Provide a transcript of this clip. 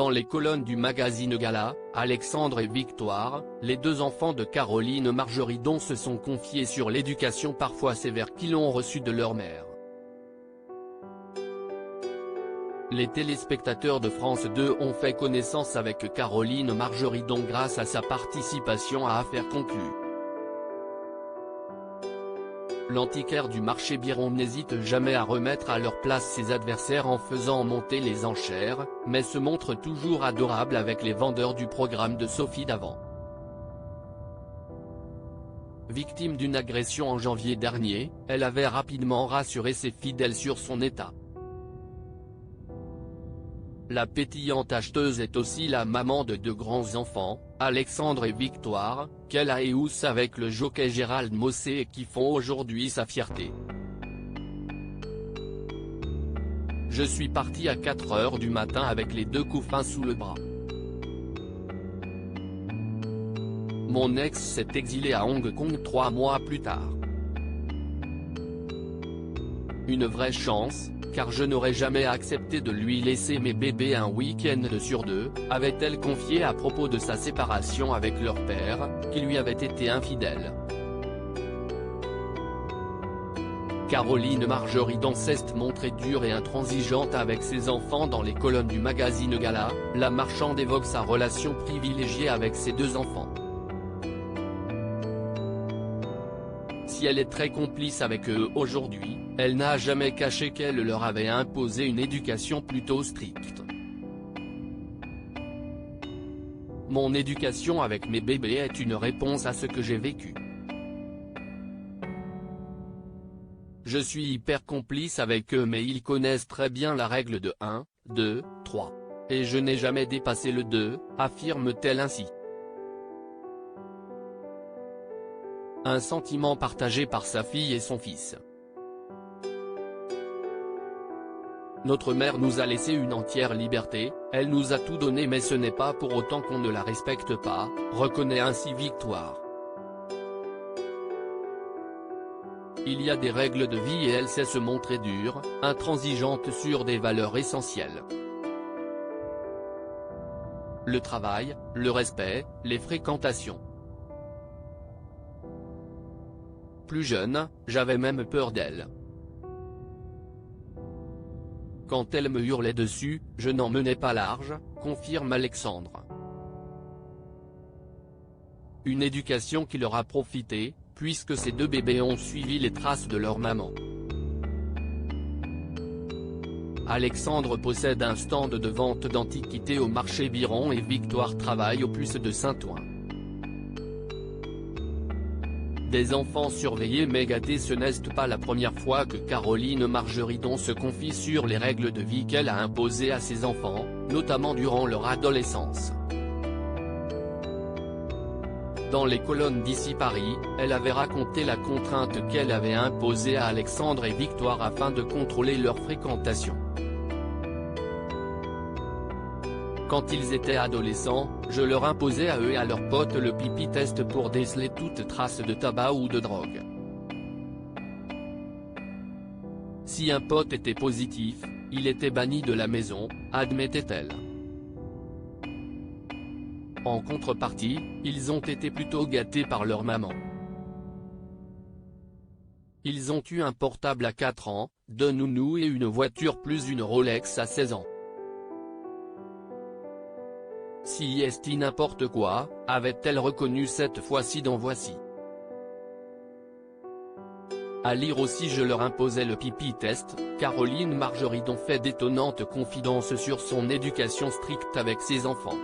Dans les colonnes du magazine Gala, Alexandre et Victoire, les deux enfants de Caroline Margeridon se sont confiés sur l'éducation parfois sévère qu'ils ont reçue de leur mère. Les téléspectateurs de France 2 ont fait connaissance avec Caroline Margeridon grâce à sa participation à Affaires conclues. L'antiquaire du marché Biron n'hésite jamais à remettre à leur place ses adversaires en faisant monter les enchères, mais se montre toujours adorable avec les vendeurs du programme de Sophie Davant. Victime d'une agression en janvier dernier, elle avait rapidement rassuré ses fidèles sur son état. La pétillante acheteuse est aussi la maman de deux grands-enfants, Alexandre et Victoire, qu'elle a éhousse avec le jockey Gérald Mossé et qui font aujourd'hui sa fierté. Je suis parti à 4 h du matin avec les deux couffins sous le bras. Mon ex s'est exilé à Hong Kong 3 mois plus tard. Une vraie chance, car je n'aurais jamais accepté de lui laisser mes bébés un week-end sur 2, avait-elle confié à propos de sa séparation avec leur père, qui lui avait été infidèle. Caroline Margeridon s'est montrée dure et intransigeante avec ses enfants dans les colonnes du magazine Gala. La marchande évoque sa relation privilégiée avec ses deux enfants. Si elle est très complice avec eux aujourd'hui, elle n'a jamais caché qu'elle leur avait imposé une éducation plutôt stricte. Mon éducation avec mes bébés est une réponse à ce que j'ai vécu. Je suis hyper complice avec eux mais ils connaissent très bien la règle de 1, 2, 3. Et je n'ai jamais dépassé le 2, affirme-t-elle ainsi. Un sentiment partagé par sa fille et son fils. Notre mère nous a laissé une entière liberté, elle nous a tout donné mais ce n'est pas pour autant qu'on ne la respecte pas, reconnaît ainsi Victoire. Il y a des règles de vie et elle sait se montrer dure, intransigeante sur des valeurs essentielles. Le travail, le respect, les fréquentations. Plus jeune, j'avais même peur d'elle. Quand elle me hurlait dessus, je n'en menais pas large, confirme Alexandre. Une éducation qui leur a profité, puisque ces deux bébés ont suivi les traces de leur maman. Alexandre possède un stand de vente d'antiquités au marché Biron et Victoire travaille au Plus de Saint-Ouen. Des enfants surveillés mais gâtés, ce n'est pas la première fois que Caroline Margeridon se confie sur les règles de vie qu'elle a imposées à ses enfants, notamment durant leur adolescence. Dans les colonnes d'Ici Paris, elle avait raconté la contrainte qu'elle avait imposée à Alexandre et Victoire afin de contrôler leur fréquentation. Quand ils étaient adolescents, je leur imposais à eux et à leurs potes le pipi test pour déceler toute trace de tabac ou de drogue. Si un pote était positif, il était banni de la maison, admettait-elle. En contrepartie, ils ont été plutôt gâtés par leur maman. Ils ont eu un portable à 4 ans, 2 nounous et une voiture plus une Rolex à 16 ans. Si est n'importe quoi, avait-elle reconnu cette fois-ci dans Voici. À lire aussi je leur imposais le pipi test, Caroline Margeridon fait d'étonnantes confidences sur son éducation stricte avec ses enfants.